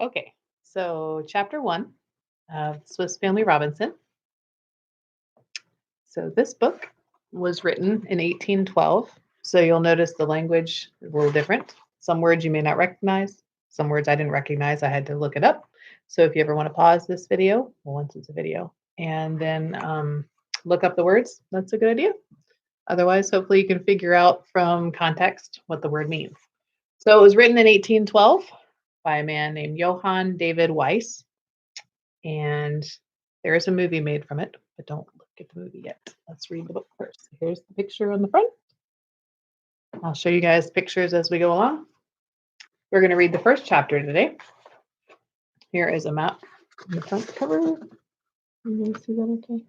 Okay, so chapter one of Swiss Family Robinson. So this book was written in 1812. So you'll notice the language is a little different. Some words you may not recognize. Some words I didn't recognize. I had to look it up. So if you ever want to pause this video, well, once it's a video, and then look up the words, that's a good idea. Otherwise, hopefully you can figure out from context what the word means. So it was written in 1812 by a man named Johann David Wyss, and there is a movie made from it, but don't look at the movie yet. Let's read the book first. Here's the picture on the front. I'll show you guys pictures as we go along. We're going to read the first chapter today. Here is a map on the front cover. You guys see that okay?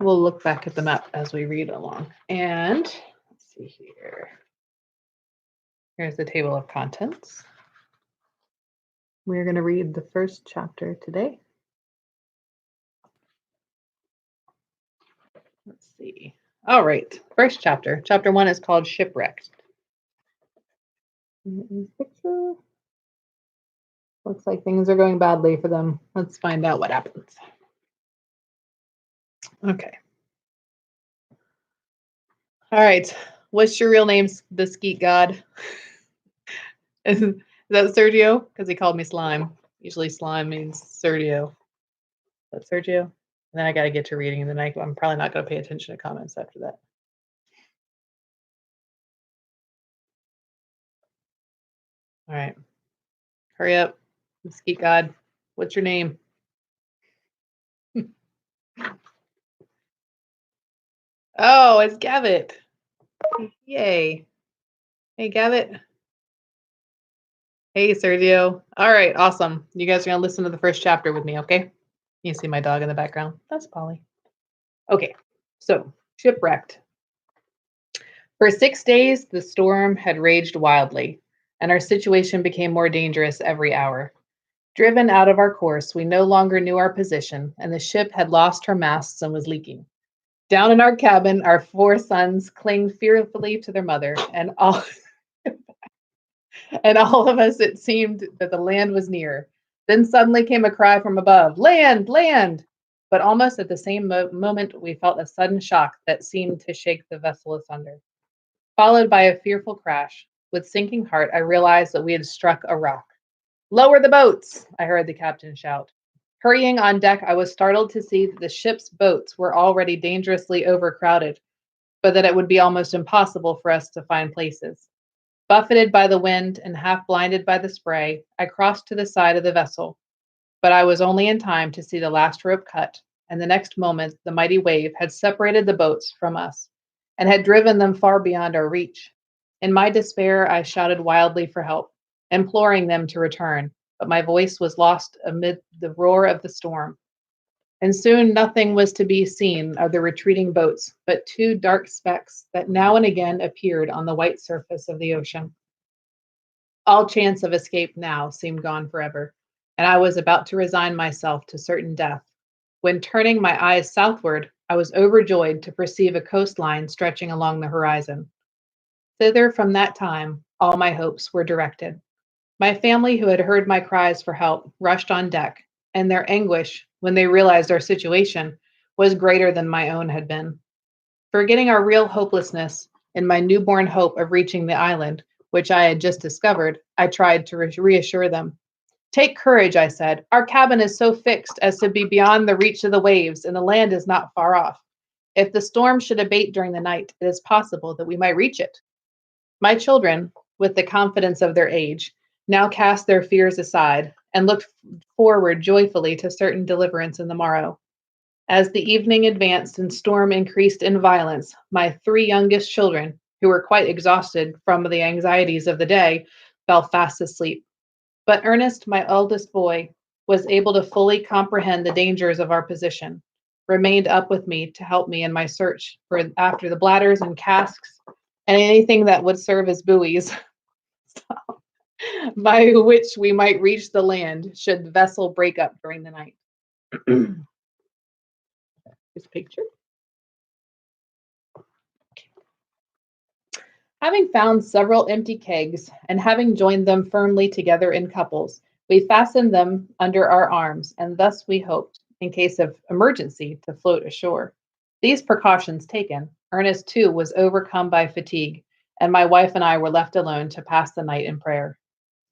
We'll look back at the map as we read along. And let's see here. Here's the table of contents. We're going to read the first chapter today. Let's see. All right, first chapter. Chapter one is called Shipwrecked. Picture. Looks like things are going badly for them. Let's find out what happens. Okay. All right. What's your real name, the skeet god? Is that Sergio? Because he called me Slime. Usually slime means Sergio. That's Sergio? And then I got to get to reading, and then I'm probably not going to pay attention to comments after that. All right. Hurry up. Skeet god. What's your name? Oh, it's Gavit. Yay. Hey, Gavit. Hey, Sergio. All right, awesome. You guys are going to listen to the first chapter with me, okay? You see my dog in the background. That's Polly. Okay, so shipwrecked. For 6 days, the storm had raged wildly, and our situation became more dangerous every hour. Driven out of our course, we no longer knew our position, and the ship had lost her masts and was leaking. Down in our cabin, our 4 sons clung fearfully to their mother, and all of us, it seemed that the land was near. Then suddenly came a cry from above, "Land, land!" But almost at the same moment, we felt a sudden shock that seemed to shake the vessel asunder, followed by a fearful crash. With sinking heart, I realized that we had struck a rock. "Lower the boats!" I heard the captain shout. Hurrying on deck, I was startled to see that the ship's boats were already dangerously overcrowded, but that it would be almost impossible for us to find places. Buffeted by the wind and half blinded by the spray, I crossed to the side of the vessel, but I was only in time to see the last rope cut, and the next moment the mighty wave had separated the boats from us and had driven them far beyond our reach. In my despair, I shouted wildly for help, imploring them to return, but my voice was lost amid the roar of the storm. And soon nothing was to be seen of the retreating boats but 2 dark specks that now and again appeared on the white surface of the ocean. All chance of escape now seemed gone forever, and I was about to resign myself to certain death, when turning my eyes southward, I was overjoyed to perceive a coastline stretching along the horizon. Thither from that time all my hopes were directed. My family, who had heard my cries for help, rushed on deck, and their anguish, when they realized our situation, was greater than my own had been. Forgetting our real hopelessness in my newborn hope of reaching the island, which I had just discovered, I tried to reassure them. "Take courage," I said. "Our cabin is so fixed as to be beyond the reach of the waves, and the land is not far off. If the storm should abate during the night, it is possible that we might reach it." My children, with the confidence of their age, now cast their fears aside and looked forward joyfully to certain deliverance in the morrow. As the evening advanced and storm increased in violence, my 3 youngest children, who were quite exhausted from the anxieties of the day, fell fast asleep. But Ernest, my eldest boy, was able to fully comprehend the dangers of our position, remained up with me to help me in my search after the bladders and casks and anything that would serve as buoys by which we might reach the land should the vessel break up during the night. This picture. Having found several empty kegs and having joined them firmly together in couples, we fastened them under our arms, and thus we hoped, in case of emergency, to float ashore. These precautions taken, Ernest too was overcome by fatigue, and my wife and I were left alone to pass the night in prayer.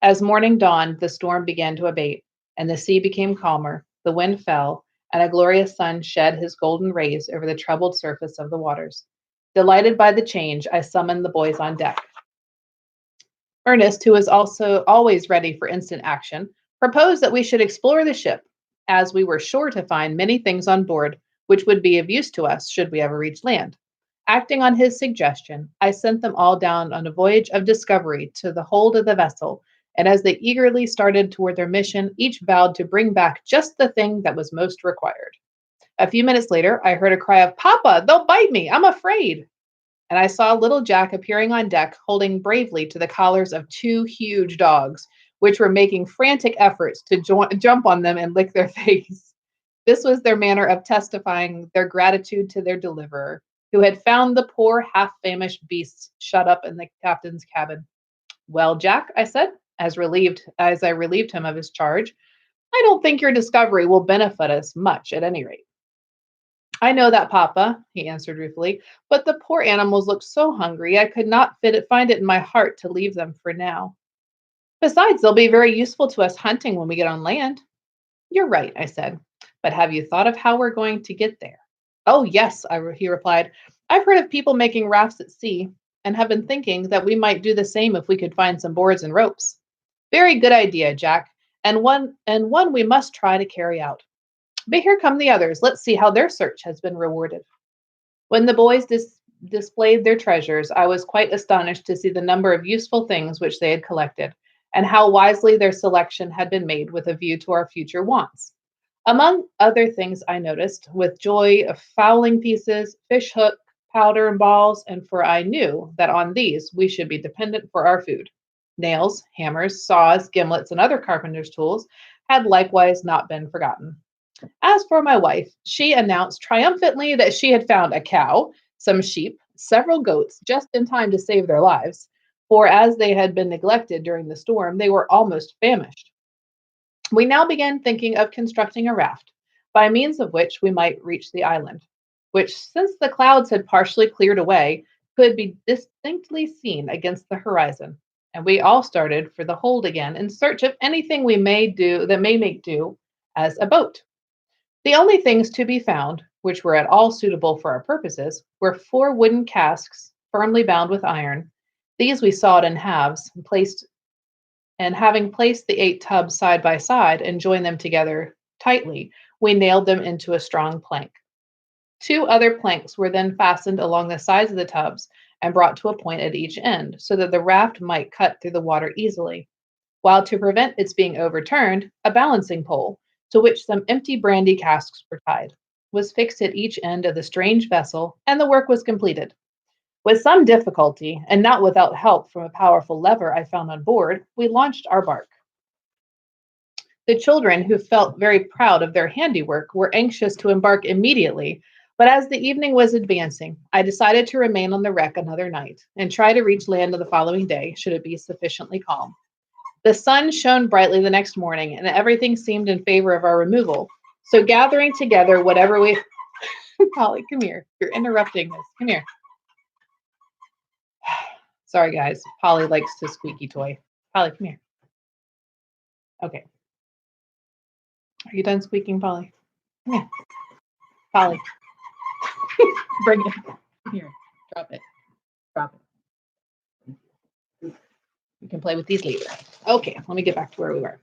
As morning dawned, the storm began to abate, and the sea became calmer, the wind fell, and a glorious sun shed his golden rays over the troubled surface of the waters. Delighted by the change, I summoned the boys on deck. Ernest, who was also always ready for instant action, proposed that we should explore the ship, as we were sure to find many things on board which would be of use to us should we ever reach land. Acting on his suggestion, I sent them all down on a voyage of discovery to the hold of the vessel, and as they eagerly started toward their mission, each vowed to bring back just the thing that was most required. A few minutes later, I heard a cry of, "Papa, they'll bite me! I'm afraid!" And I saw little Jack appearing on deck, holding bravely to the collars of two huge dogs, which were making frantic efforts to jump on them and lick their face. This was their manner of testifying their gratitude to their deliverer, who had found the poor half-famished beasts shut up in the captain's cabin. "Well, Jack," I said, as I relieved him of his charge, "I don't think your discovery will benefit us much at any rate." "I know that, Papa," he answered ruefully, "but the poor animals look so hungry I could not find it in my heart to leave them for now. Besides, they'll be very useful to us hunting when we get on land." "You're right," I said, "but have you thought of how we're going to get there?" "Oh, yes," he replied. "I've heard of people making rafts at sea, and have been thinking that we might do the same if we could find some boards and ropes." "Very good idea, Jack, and one we must try to carry out. But here come the others. Let's see how their search has been rewarded." When the boys displayed their treasures, I was quite astonished to see the number of useful things which they had collected, and how wisely their selection had been made with a view to our future wants. Among other things, I noticed with joy of fowling pieces, fish hook, powder and balls, and for I knew that on these we should be dependent for our food. Nails, hammers, saws, gimlets, and other carpenter's tools had likewise not been forgotten. As for my wife, she announced triumphantly that she had found a cow, some sheep, several goats, just in time to save their lives, for as they had been neglected during the storm, they were almost famished. We now began thinking of constructing a raft, by means of which we might reach the island, which, since the clouds had partially cleared away, could be distinctly seen against the horizon. And we all started for the hold again in search of anything we may do that may make do as a boat. The only things to be found, which were at all suitable for our purposes, were four wooden casks firmly bound with iron. These we sawed in halves and having placed the 8 tubs side by side and joined them together tightly, we nailed them into a strong plank. 2 other planks were then fastened along the sides of the tubs and brought to a point at each end, so that the raft might cut through the water easily, while to prevent its being overturned, a balancing pole, to which some empty brandy casks were tied, was fixed at each end of the strange vessel, and the work was completed. With some difficulty, and not without help from a powerful lever I found on board, we launched our bark. The children, who felt very proud of their handiwork, were anxious to embark immediately, but as the evening was advancing, I decided to remain on the wreck another night and try to reach land on the following day, should it be sufficiently calm. The sun shone brightly the next morning, and everything seemed in favor of our removal. So gathering together whatever we Polly, come here. You're interrupting us. Come here. Sorry, guys. Polly likes to squeaky toy. Polly, come here. Okay. Are you done squeaking, Polly? Come here. Polly. Bring it. Here. Drop it. Drop it. You can play with these later. Okay, let me get back to where we were.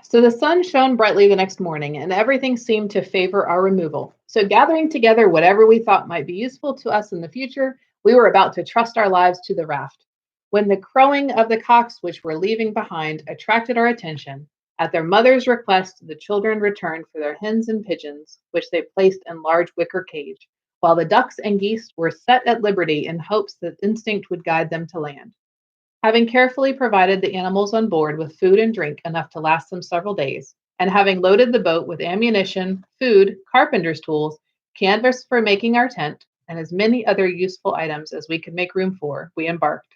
So the sun shone brightly the next morning, and everything seemed to favor our removal. So gathering together whatever we thought might be useful to us in the future, we were about to trust our lives to the raft, when the crowing of the cocks which were leaving behind attracted our attention. At their mother's request, the children returned for their hens and pigeons, which they placed in large wicker cage, while the ducks and geese were set at liberty in hopes that instinct would guide them to land. Having carefully provided the animals on board with food and drink enough to last them several days, and having loaded the boat with ammunition, food, carpenter's tools, canvas for making our tent, and as many other useful items as we could make room for, we embarked.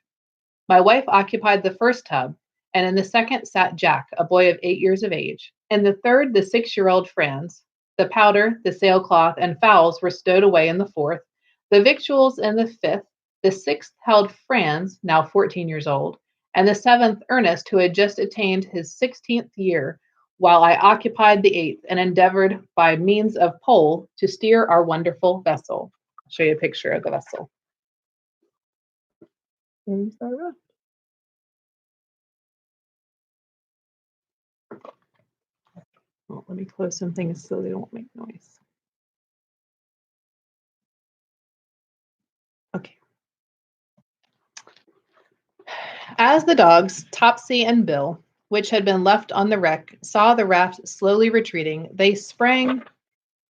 My wife occupied the first tub, and in the second sat Jack, a boy of 8 years of age. In the third, the 6-year-old Franz. The powder, the sailcloth, and fowls were stowed away in the fourth, the victuals in the fifth. The sixth held Franz, now 14 years old, and the seventh Ernest, who had just attained his 16th year, while I occupied the eighth and endeavored by means of pole to steer our wonderful vessel. I'll show you a picture of the vessel. Well, let me close some things so they don't make noise. Okay. As the dogs, Topsy and Bill, which had been left on the wreck, saw the raft slowly retreating, they sprang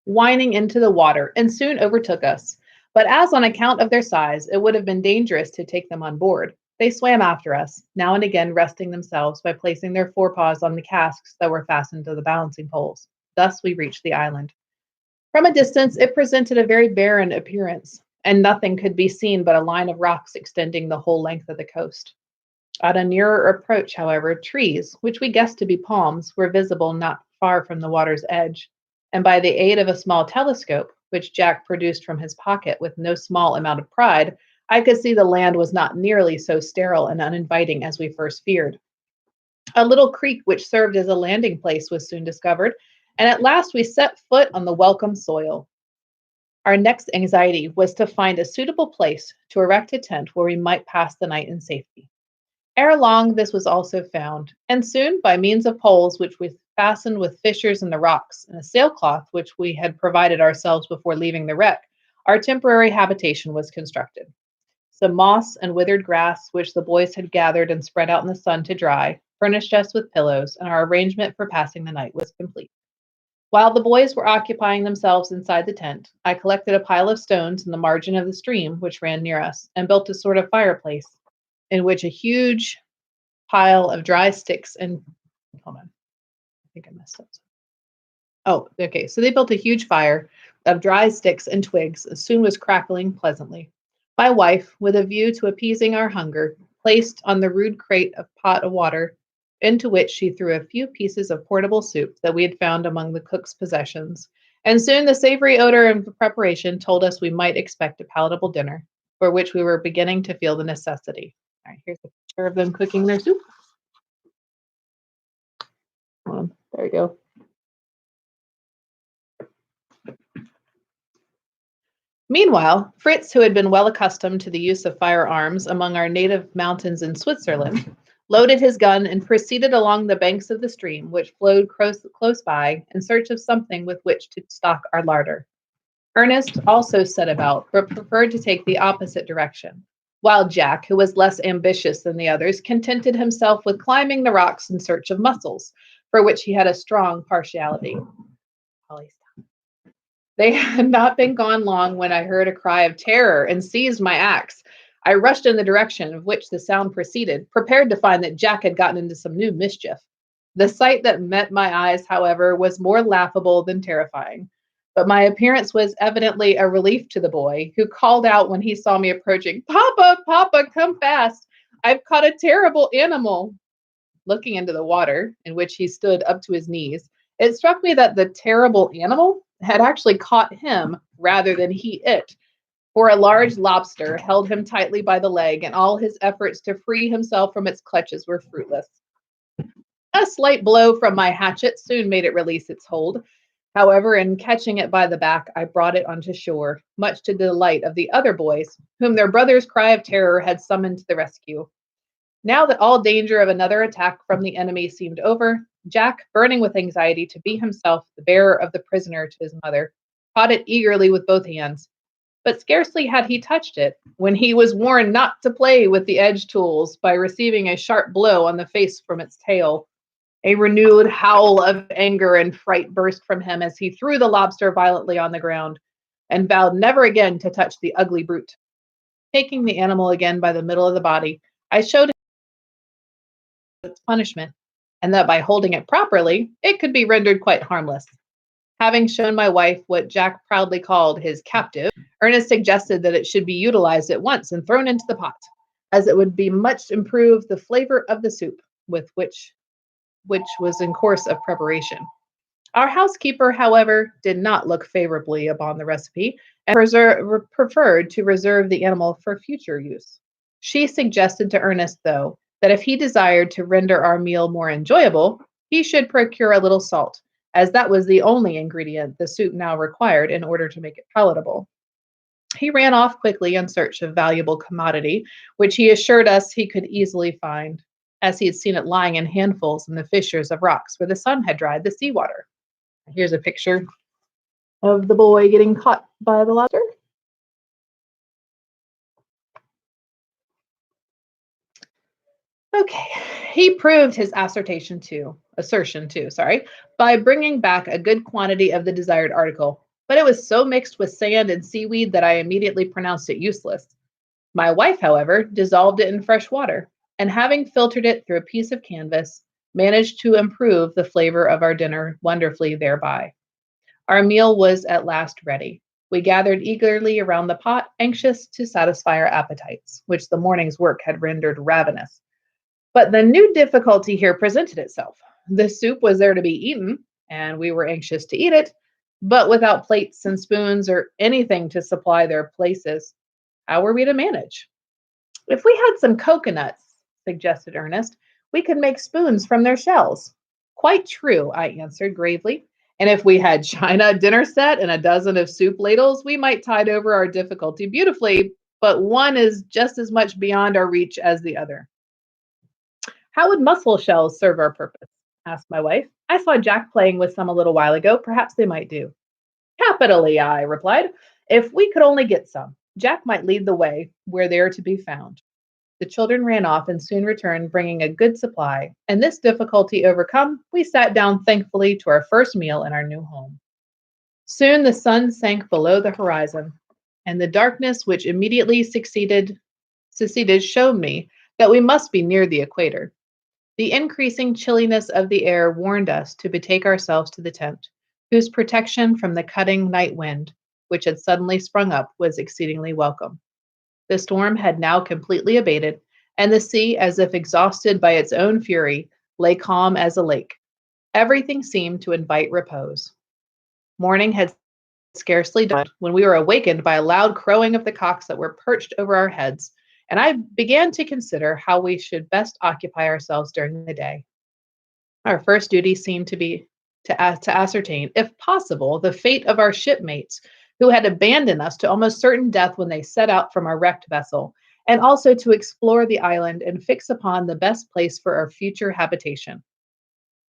whining into the water and soon overtook us. But as on account of their size, it would have been dangerous to take them on board, they swam after us, now and again resting themselves by placing their forepaws on the casks that were fastened to the balancing poles. Thus we reached the island. From a distance, it presented a very barren appearance, and nothing could be seen but a line of rocks extending the whole length of the coast. At a nearer approach, however, trees, which we guessed to be palms, were visible not far from the water's edge, and by the aid of a small telescope, which Jack produced from his pocket with no small amount of pride, I could see the land was not nearly so sterile and uninviting as we first feared. A little creek which served as a landing place was soon discovered, and at last we set foot on the welcome soil. Our next anxiety was to find a suitable place to erect a tent where we might pass the night in safety. Ere long, this was also found, and soon, by means of poles which we fastened with fissures in the rocks, and a sailcloth which we had provided ourselves before leaving the wreck, our temporary habitation was constructed. Some moss and withered grass, which the boys had gathered and spread out in the sun to dry, furnished us with pillows, and our arrangement for passing the night was complete. While the boys were occupying themselves inside the tent, I collected a pile of stones in the margin of the stream which ran near us, and built a sort of fireplace, in which a huge pile of dry sticks and hold on, I think I messed up. Oh, okay. So they built a huge fire of dry sticks and twigs and soon was crackling pleasantly. My wife, with a view to appeasing our hunger, placed on the rude crate a pot of water, into which she threw a few pieces of portable soup that we had found among the cook's possessions. And soon the savory odor of the preparation told us we might expect a palatable dinner, for which we were beginning to feel the necessity. All right, here's a picture of them cooking their soup. There you go. Meanwhile, Fritz, who had been well accustomed to the use of firearms among our native mountains in Switzerland, loaded his gun and proceeded along the banks of the stream, which flowed close by, in search of something with which to stock our larder. Ernest also set about, but preferred to take the opposite direction, while Jack, who was less ambitious than the others, contented himself with climbing the rocks in search of mussels, for which he had a strong partiality. They had not been gone long when I heard a cry of terror and seized my axe. I rushed in the direction of which the sound proceeded, prepared to find that Jack had gotten into some new mischief. The sight that met my eyes, however, was more laughable than terrifying. But my appearance was evidently a relief to the boy, who called out when he saw me approaching, "Papa, Papa, come fast! I've caught a terrible animal." Looking into the water, in which he stood up to his knees, it struck me that the terrible animal had actually caught him rather than he it, for a large lobster held him tightly by the leg, and all his efforts to free himself from its clutches were fruitless. A slight blow from my hatchet soon made it release its hold. However, in catching it by the back, I brought it onto shore, much to the delight of the other boys, whom their brother's cry of terror had summoned to the rescue. Now that all danger of another attack from the enemy seemed over, Jack, burning with anxiety to be himself the bearer of the prisoner to his mother, caught it eagerly with both hands. But scarcely had he touched it when he was warned not to play with the edge tools by receiving a sharp blow on the face from its tail. A renewed howl of anger and fright burst from him as he threw the lobster violently on the ground and vowed never again to touch the ugly brute. Taking the animal again by the middle of the body, I showed its punishment, and that by holding it properly, it could be rendered quite harmless. Having shown my wife what Jack proudly called his captive, Ernest suggested that it should be utilized at once and thrown into the pot, as it would be much improve the flavor of the soup, with which was in course of preparation. Our housekeeper, however, did not look favorably upon the recipe and preferred to reserve the animal for future use. She suggested to Ernest, though, that if he desired to render our meal more enjoyable, he should procure a little salt, as that was the only ingredient the soup now required in order to make it palatable. He ran off quickly in search of valuable commodity, which he assured us he could easily find, as he had seen it lying in handfuls in the fissures of rocks where the sun had dried the seawater. Here's a picture of the boy getting caught by the lobster. Okay, he proved his assertion too, sorry, by bringing back a good quantity of the desired article, but it was so mixed with sand and seaweed that I immediately pronounced it useless. My wife, however, dissolved it in fresh water, and having filtered it through a piece of canvas, managed to improve the flavor of our dinner wonderfully thereby. Our meal was at last ready. We gathered eagerly around the pot, anxious to satisfy our appetites, which the morning's work had rendered ravenous. But the new difficulty here presented itself. The soup was there to be eaten, and we were anxious to eat it, but without plates and spoons or anything to supply their places. How were we to manage? If we had some coconuts, suggested Ernest, we could make spoons from their shells. Quite true, I answered gravely. And if we had china dinner set and a dozen of soup ladles, we might tide over our difficulty beautifully, but one is just as much beyond our reach as the other. How would mussel shells serve our purpose? Asked my wife. I saw Jack playing with some a little while ago. Perhaps they might do. Capitally, I replied. If we could only get some, Jack might lead the way where they are to be found. The children ran off and soon returned, bringing a good supply, and this difficulty overcome, we sat down thankfully to our first meal in our new home. Soon the sun sank below the horizon, and the darkness which immediately succeeded showed me that we must be near the equator. The increasing chilliness of the air warned us to betake ourselves to the tent, whose protection from the cutting night wind, which had suddenly sprung up, was exceedingly welcome. The storm had now completely abated, and the sea, as if exhausted by its own fury, lay calm as a lake. Everything seemed to invite repose. Morning had scarcely dawned when we were awakened by a loud crowing of the cocks that were perched over our heads, and I began to consider how we should best occupy ourselves during the day. Our first duty seemed to be to ascertain, if possible, the fate of our shipmates who had abandoned us to almost certain death when they set out from our wrecked vessel, and also to explore the island and fix upon the best place for our future habitation.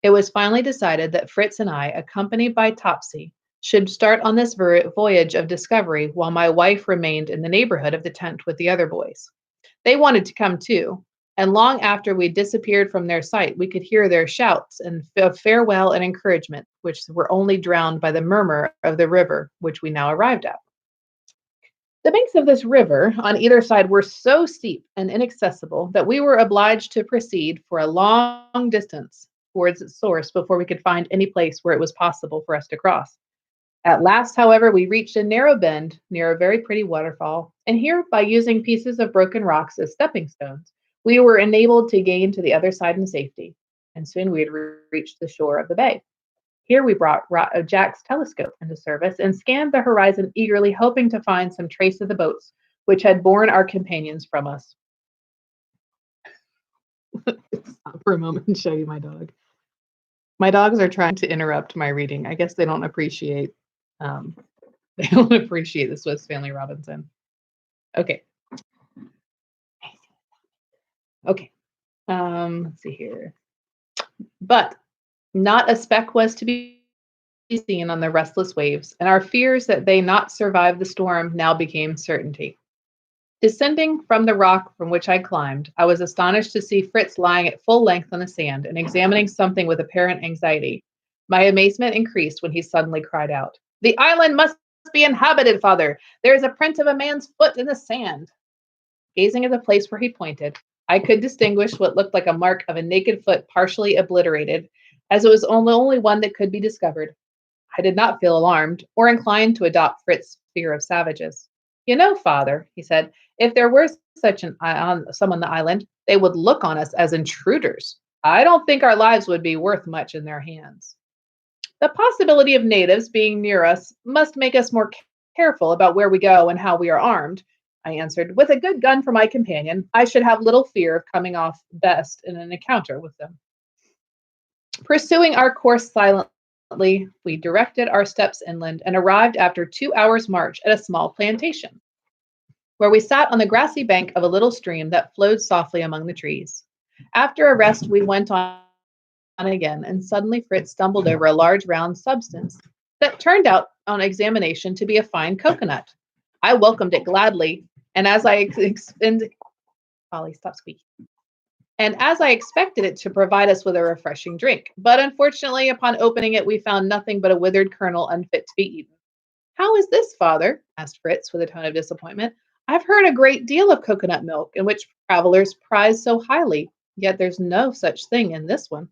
It was finally decided that Fritz and I, accompanied by Topsy, should start on this voyage of discovery while my wife remained in the neighborhood of the tent with the other boys. They wanted to come too, and long after we disappeared from their sight, we could hear their shouts of farewell and encouragement, which were only drowned by the murmur of the river, which we now arrived at. The banks of this river on either side were so steep and inaccessible that we were obliged to proceed for a long distance towards its source before we could find any place where it was possible for us to cross. At last, however, we reached a narrow bend near a very pretty waterfall, and here, by using pieces of broken rocks as stepping stones, we were enabled to gain to the other side in safety, and soon we had reached the shore of the bay. Here we brought Jack's telescope into service and scanned the horizon eagerly, hoping to find some trace of the boats which had borne our companions from us. Stop for a moment and show you my dog. My dogs are trying to interrupt my reading. I guess they don't appreciate um, they don't appreciate the Swiss Family Robinson. Okay. Okay. Let's see here. But not a speck was to be seen on the restless waves, and our fears that they not survive the storm now became certainty. Descending from the rock from which I climbed, I was astonished to see Fritz lying at full length on the sand and examining something with apparent anxiety. My amazement increased when he suddenly cried out, "The island must be inhabited, father! There is a print of a man's foot in the sand." Gazing at the place where he pointed, I could distinguish what looked like a mark of a naked foot partially obliterated, as it was the only one that could be discovered. I did not feel alarmed or inclined to adopt Fritz's fear of savages. You know, father, he said, if there were such some on the island, they would look on us as intruders. I don't think our lives would be worth much in their hands. The possibility of natives being near us must make us more careful about where we go and how we are armed, I answered. With a good gun for my companion, I should have little fear of coming off best in an encounter with them. Pursuing our course silently, we directed our steps inland and arrived after 2 hours' march at a small plantation, where we sat on the grassy bank of a little stream that flowed softly among the trees. After a rest, we went on again, and suddenly Fritz stumbled over a large round substance that turned out on examination to be a fine coconut. I welcomed it gladly, and as I Polly, stop squeaking. And as I expected it to provide us with a refreshing drink. But unfortunately, upon opening it, we found nothing but a withered kernel unfit to be eaten. How is this, father? Asked Fritz with a tone of disappointment. I've heard a great deal of coconut milk, in which travelers prize so highly, yet there's no such thing in this one.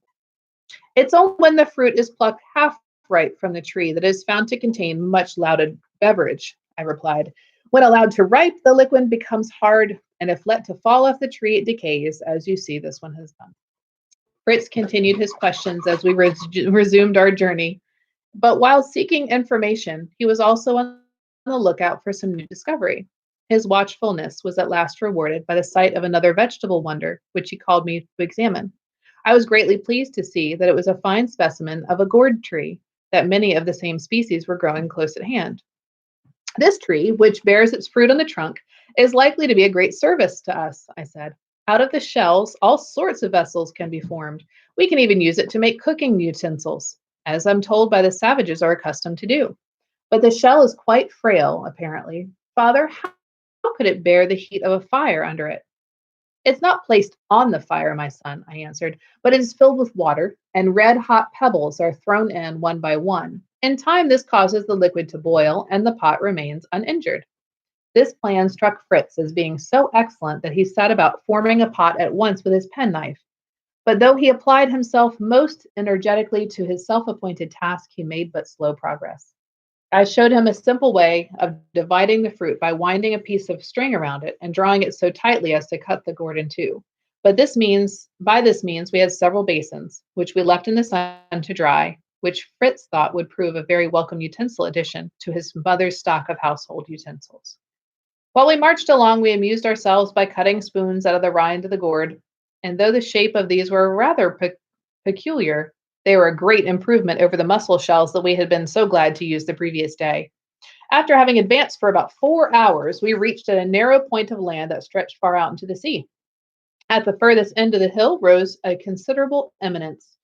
It's only when the fruit is plucked half ripe from the tree that it is found to contain much lauded beverage, I replied. When allowed to ripe, the liquid becomes hard, and if let to fall off the tree, it decays, as you see this one has done. Fritz continued his questions as we resumed our journey, but while seeking information, he was also on the lookout for some new discovery. His watchfulness was at last rewarded by the sight of another vegetable wonder, which he called me to examine. I was greatly pleased to see that it was a fine specimen of a gourd tree, that many of the same species were growing close at hand. This tree, which bears its fruit on the trunk, is likely to be a great service to us, I said. Out of the shells, all sorts of vessels can be formed. We can even use it to make cooking utensils, as I'm told by the savages are accustomed to do. But the shell is quite frail, apparently. Father, how could it bear the heat of a fire under it? It's not placed on the fire, my son, I answered, but it is filled with water, and red hot pebbles are thrown in one by one. In time, this causes the liquid to boil, and the pot remains uninjured. This plan struck Fritz as being so excellent that he set about forming a pot at once with his penknife. But though he applied himself most energetically to his self appointed task, he made but slow progress. I showed him a simple way of dividing the fruit by winding a piece of string around it and drawing it so tightly as to cut the gourd in two. By this means, we had several basins, which we left in the sun to dry, which Fritz thought would prove a very welcome utensil addition to his mother's stock of household utensils. While we marched along, we amused ourselves by cutting spoons out of the rind of the gourd, and though the shape of these were rather peculiar, they were a great improvement over the mussel shells that we had been so glad to use the previous day. After having advanced for about 4 hours, we reached a narrow point of land that stretched far out into the sea. At the furthest end of the hill rose a considerable eminence.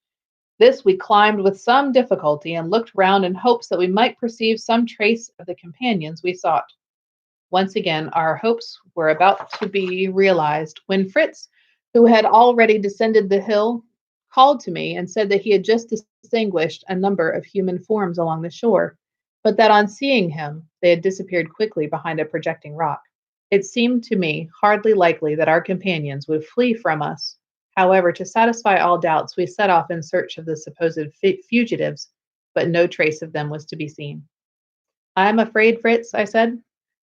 This we climbed with some difficulty and looked round in hopes that we might perceive some trace of the companions we sought. Once again, our hopes were about to be realized when Fritz, who had already descended the hill, called to me and said that he had just distinguished a number of human forms along the shore, but that on seeing him, they had disappeared quickly behind a projecting rock. It seemed to me hardly likely that our companions would flee from us. However, to satisfy all doubts, we set off in search of the supposed fugitives, but no trace of them was to be seen. I am afraid, Fritz, I said,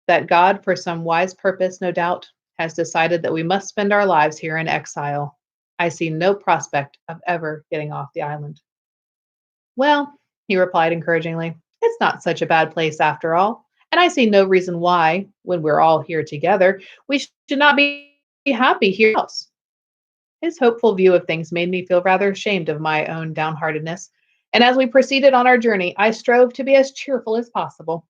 that God, for some wise purpose, no doubt, has decided that we must spend our lives here in exile. I see no prospect of ever getting off the island. Well, he replied encouragingly, it's not such a bad place after all, and I see no reason why, when we're all here together, we should not be happy here else. His hopeful view of things made me feel rather ashamed of my own downheartedness, and as we proceeded on our journey, I strove to be as cheerful as possible.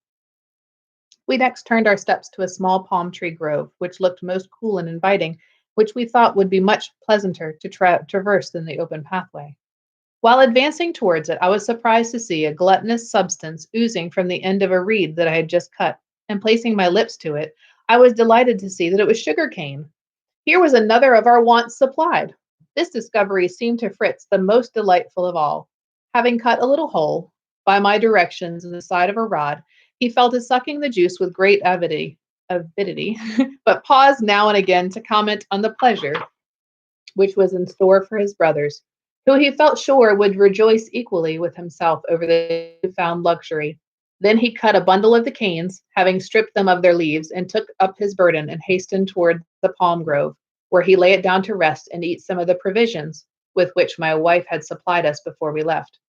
We next turned our steps to a small palm tree grove, which looked most cool and inviting, which we thought would be much pleasanter to traverse than the open pathway. While advancing towards it, I was surprised to see a glutinous substance oozing from the end of a reed that I had just cut, and placing my lips to it, I was delighted to see that it was sugar cane. Here was another of our wants supplied. This discovery seemed to Fritz the most delightful of all. Having cut a little hole, by my directions in the side of a rod, he fell to sucking the juice with great avidity, but paused now and again to comment on the pleasure which was in store for his brothers, who he felt sure would rejoice equally with himself over the found luxury. Then he cut a bundle of the canes, having stripped them of their leaves, and took up his burden and hastened toward the palm grove, where he lay it down to rest and eat some of the provisions with which my wife had supplied us before we left.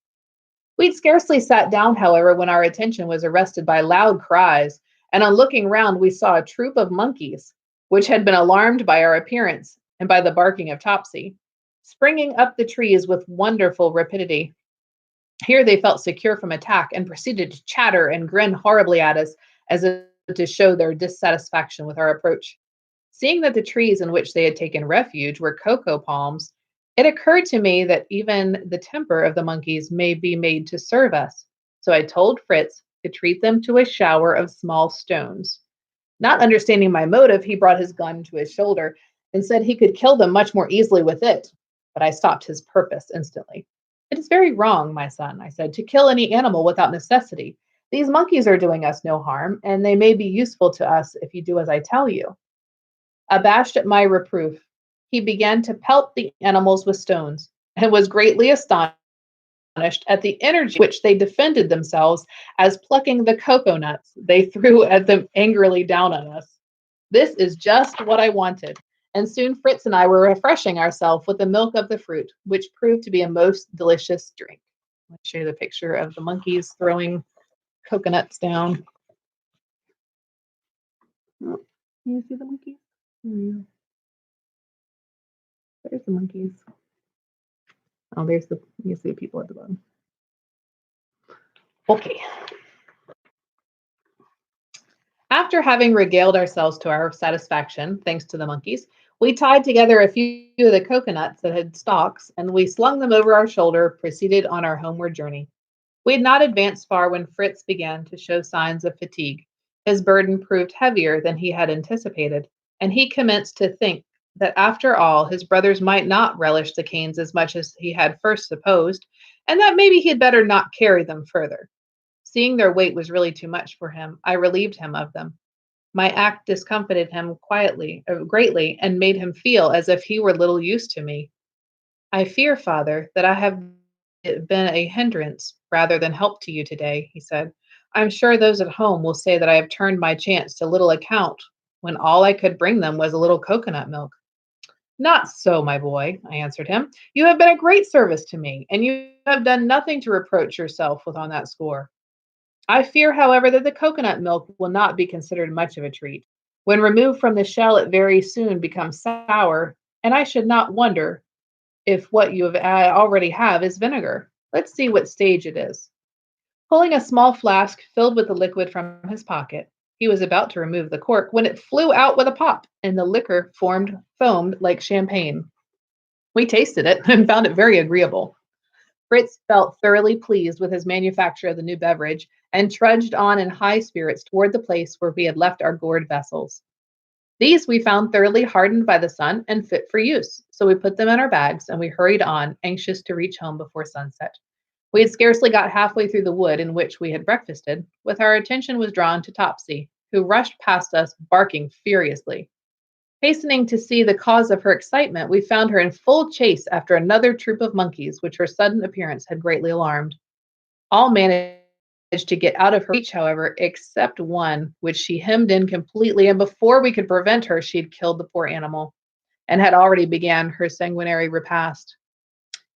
We'd scarcely sat down, however, when our attention was arrested by loud cries, and on looking round, we saw a troop of monkeys, which had been alarmed by our appearance and by the barking of Topsy, springing up the trees with wonderful rapidity. Here they felt secure from attack and proceeded to chatter and grin horribly at us as if to show their dissatisfaction with our approach. Seeing that the trees in which they had taken refuge were cocoa palms, it occurred to me that even the temper of the monkeys may be made to serve us. So I told Fritz to treat them to a shower of small stones. Not understanding my motive, he brought his gun to his shoulder and said he could kill them much more easily with it. But I stopped his purpose instantly. It is very wrong, my son, I said, to kill any animal without necessity. These monkeys are doing us no harm, and they may be useful to us if you do as I tell you. Abashed at my reproof, he began to pelt the animals with stones, and was greatly astonished at the energy which they defended themselves, as plucking the cocoa nuts they threw at them angrily down on us. This is just what I wanted, and soon Fritz and I were refreshing ourselves with the milk of the fruit, which proved to be a most delicious drink. I'll show you the picture of the monkeys throwing coconuts down. Oh, can you see the monkeys? There's the monkeys. Oh, there's the, you see the people at the bottom. Okay. After having regaled ourselves to our satisfaction, thanks to the monkeys, we tied together a few of the coconuts that had stalks, and we slung them over our shoulder, proceeded on our homeward journey. We had not advanced far when Fritz began to show signs of fatigue. His burden proved heavier than he had anticipated, and he commenced to think that after all, his brothers might not relish the canes as much as he had first supposed, and that maybe he had better not carry them further. Seeing their weight was really too much for him, I relieved him of them. My act discomfited him greatly, and made him feel as if he were little use to me. I fear, father, that I have been a hindrance rather than help to you today, he said. I'm sure those at home will say that I have turned my chance to little account when all I could bring them was a little coconut milk. Not so, my boy, I answered him. You have been a great service to me, and you have done nothing to reproach yourself with on that score. I fear, however, that the coconut milk will not be considered much of a treat. When removed from the shell, it very soon becomes sour, and I should not wonder if what you have already have is vinegar. Let's see what stage it is. Pulling a small flask filled with the liquid from his pocket, he was about to remove the cork when it flew out with a pop, and the liquor foamed like champagne. We tasted it and found it very agreeable. Fritz felt thoroughly pleased with his manufacture of the new beverage and trudged on in high spirits toward the place where we had left our gourd vessels. These we found thoroughly hardened by the sun and fit for use, so we put them in our bags and we hurried on, anxious to reach home before sunset. We had scarcely got halfway through the wood in which we had breakfasted, when our attention was drawn to Topsy, who rushed past us, barking furiously. Hastening to see the cause of her excitement, we found her in full chase after another troop of monkeys, which her sudden appearance had greatly alarmed. All managed to get out of her reach, however, except one, which she hemmed in completely, and before we could prevent her, she had killed the poor animal, and had already began her sanguinary repast.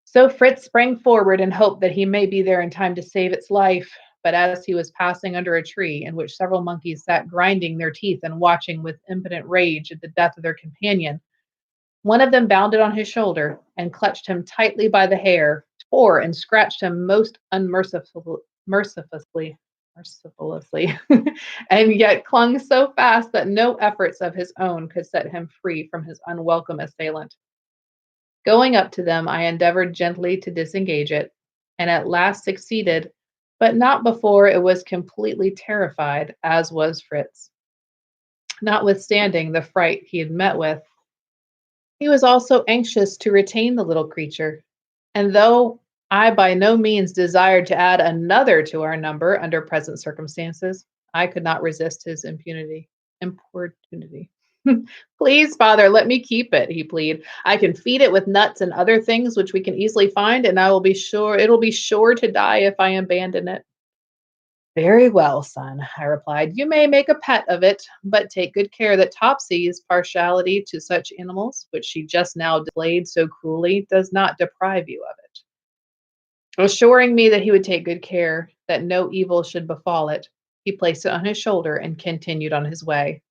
So Fritz sprang forward and hoped that he may be there in time to save its life. But as he was passing under a tree in which several monkeys sat grinding their teeth and watching with impotent rage at the death of their companion, one of them bounded on his shoulder and clutched him tightly by the hair, tore and scratched him most mercilessly, and yet clung so fast that no efforts of his own could set him free from his unwelcome assailant. Going up to them, I endeavored gently to disengage it, and at last succeeded, but not before it was completely terrified, as was Fritz. Notwithstanding the fright he had met with, he was also anxious to retain the little creature, and though I by no means desired to add another to our number under present circumstances, I could not resist his importunity. Please, father, let me keep it, he pleaded. I can feed it with nuts and other things which we can easily find, and I will be sure it'll be sure to die if I abandon it. Very well, son, I replied. You may make a pet of it, but take good care that Topsy's partiality to such animals, which she just now displayed so cruelly, does not deprive you of it. Assuring me that he would take good care that no evil should befall it, he placed it on his shoulder and continued on his way.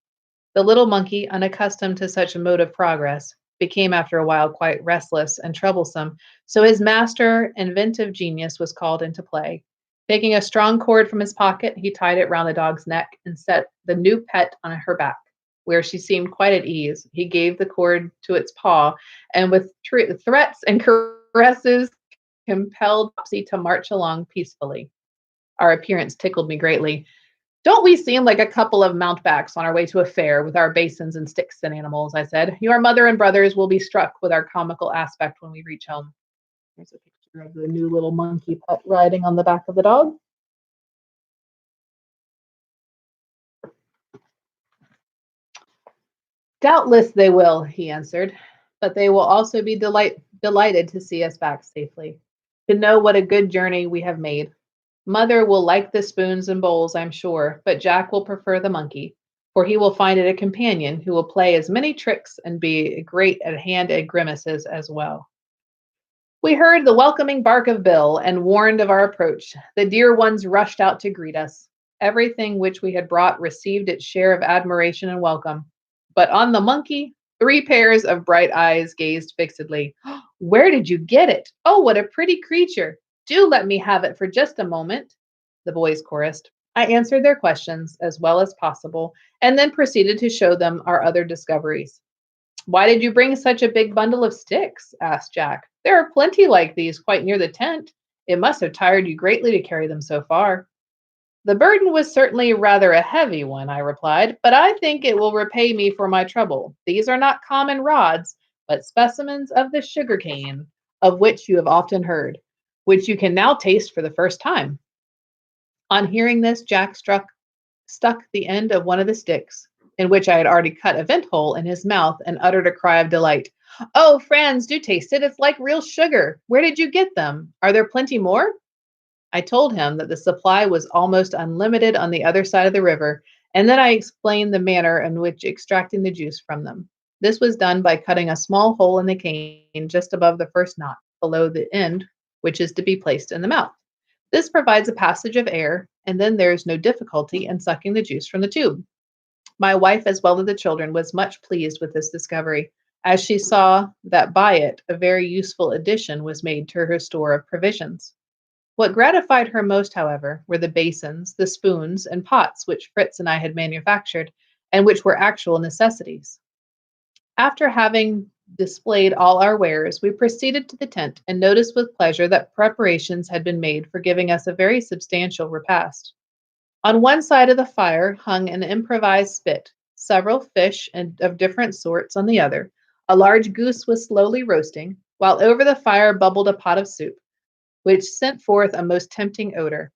The little monkey, unaccustomed to such a mode of progress, became after a while quite restless and troublesome, so his master, inventive genius, was called into play. Taking a strong cord from his pocket, he tied it round the dog's neck and set the new pet on her back, where she seemed quite at ease. He gave the cord to its paw, and with threats and caresses, compelled Topsy to march along peacefully. Our appearance tickled me greatly. Don't we seem like a couple of mountebanks on our way to a fair with our basins and sticks and animals? I said. Your mother and brothers will be struck with our comical aspect when we reach home. Here's a picture of the new little monkey pet riding on the back of the dog. Doubtless they will, he answered, but they will also be delighted to see us back safely, to know what a good journey we have made. Mother will like the spoons and bowls, I'm sure, but Jack will prefer the monkey, for he will find it a companion who will play as many tricks and be great at hand at grimaces as well. We heard the welcoming bark of Bill and warned of our approach. The dear ones rushed out to greet us. Everything which we had brought received its share of admiration and welcome. But on the monkey, three pairs of bright eyes gazed fixedly. Where did you get it? Oh, what a pretty creature! Do let me have it for just a moment, the boys chorused. I answered their questions as well as possible and then proceeded to show them our other discoveries. Why did you bring such a big bundle of sticks? Asked Jack. There are plenty like these quite near the tent. It must have tired you greatly to carry them so far. The burden was certainly rather a heavy one, I replied, but I think it will repay me for my trouble. These are not common rods, but specimens of the sugar cane, of which you have often heard, which you can now taste for the first time. On hearing this, Jack stuck the end of one of the sticks, in which I had already cut a vent hole, in his mouth and uttered a cry of delight. Oh, friends, do taste it. It's like real sugar. Where did you get them? Are there plenty more? I told him that the supply was almost unlimited on the other side of the river, and then I explained the manner in which extracting the juice from them. This was done by cutting a small hole in the cane just above the first knot, below the end, which is to be placed in the mouth. This provides a passage of air, and then there is no difficulty in sucking the juice from the tube. My wife, as well as the children, was much pleased with this discovery, as she saw that by it a very useful addition was made to her store of provisions. What gratified her most, however, were the basins, the spoons, and pots which Fritz and I had manufactured, and which were actual necessities. After having displayed all our wares, we proceeded to the tent and noticed with pleasure that preparations had been made for giving us a very substantial repast. On one side of the fire hung an improvised spit, several fish and of different sorts on the other. A large goose was slowly roasting, while over the fire bubbled a pot of soup, which sent forth a most tempting odor.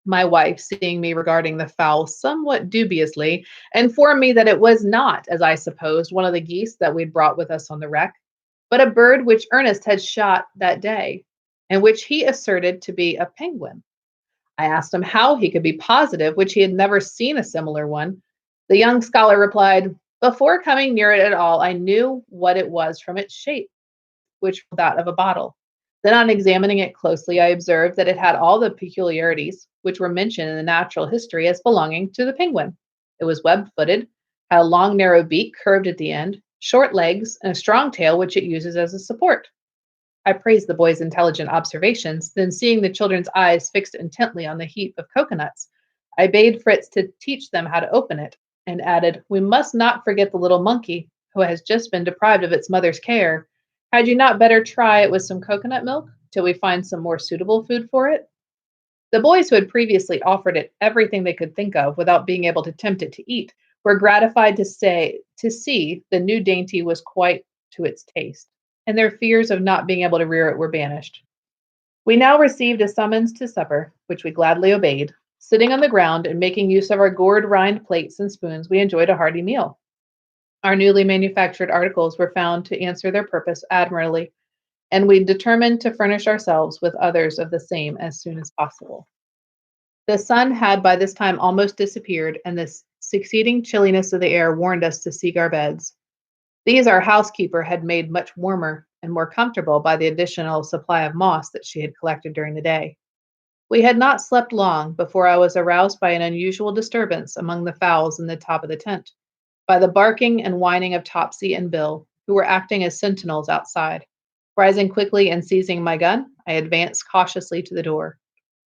My wife, seeing me regarding the fowl somewhat dubiously, informed me that it was not, as I supposed, one of the geese that we'd brought with us on the wreck, but a bird which Ernest had shot that day, and which he asserted to be a penguin. I asked him how he could be positive, which he had never seen a similar one. The young scholar replied, before coming near it at all, I knew what it was from its shape, which was that of a bottle. Then, on examining it closely, I observed that it had all the peculiarities which were mentioned in the natural history as belonging to the penguin. It was web-footed, had a long, narrow beak curved at the end, short legs, and a strong tail which it uses as a support. I praised the boy's intelligent observations, then seeing the children's eyes fixed intently on the heap of coconuts, I bade Fritz to teach them how to open it, and added, we must not forget the little monkey, who has just been deprived of its mother's care. Had you not better try it with some coconut milk till we find some more suitable food for it? The boys, who had previously offered it everything they could think of without being able to tempt it to eat, were gratified to see the new dainty was quite to its taste, and their fears of not being able to rear it were banished. We now received a summons to supper, which we gladly obeyed. Sitting on the ground and making use of our gourd rind plates and spoons, we enjoyed a hearty meal. Our newly manufactured articles were found to answer their purpose admirably, and we determined to furnish ourselves with others of the same as soon as possible. The sun had by this time almost disappeared, and the succeeding chilliness of the air warned us to seek our beds. These our housekeeper had made much warmer and more comfortable by the additional supply of moss that she had collected during the day. We had not slept long before I was aroused by an unusual disturbance among the fowls in the top of the tent, by the barking and whining of Topsy and Bill, who were acting as sentinels outside. Rising quickly and seizing my gun, I advanced cautiously to the door.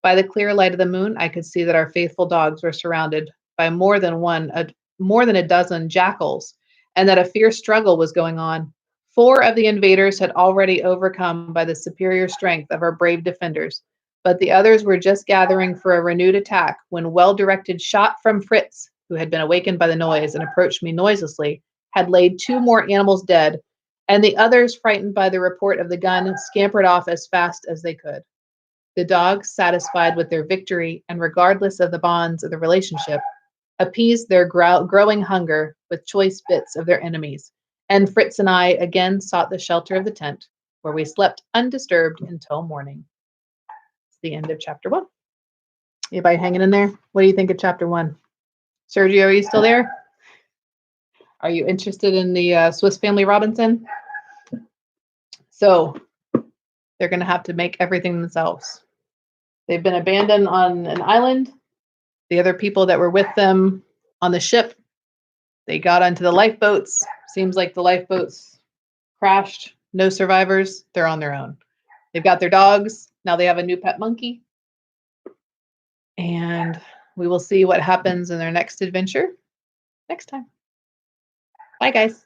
By the clear light of the moon, I could see that our faithful dogs were surrounded by more than a dozen jackals, and that a fierce struggle was going on. Four of the invaders had already overcome by the superior strength of our brave defenders, but the others were just gathering for a renewed attack when well-directed shot from Fritz, who had been awakened by the noise and approached me noiselessly, had laid two more animals dead, and the others, frightened by the report of the gun, scampered off as fast as they could. The dogs, satisfied with their victory and regardless of the bonds of the relationship, appeased their growing hunger with choice bits of their enemies, and Fritz and I again sought the shelter of the tent, where we slept undisturbed until morning. It's the end of chapter 1. Anybody hanging in there? What do you think of chapter 1? Sergio, are you still there? Are you interested in the Swiss Family Robinson? So they're going to have to make everything themselves. They've been abandoned on an island. The other people that were with them on the ship, they got onto the lifeboats. Seems like the lifeboats crashed. No survivors. They're on their own. They've got their dogs. Now they have a new pet monkey. And we will see what happens in their next adventure next time. Bye, guys.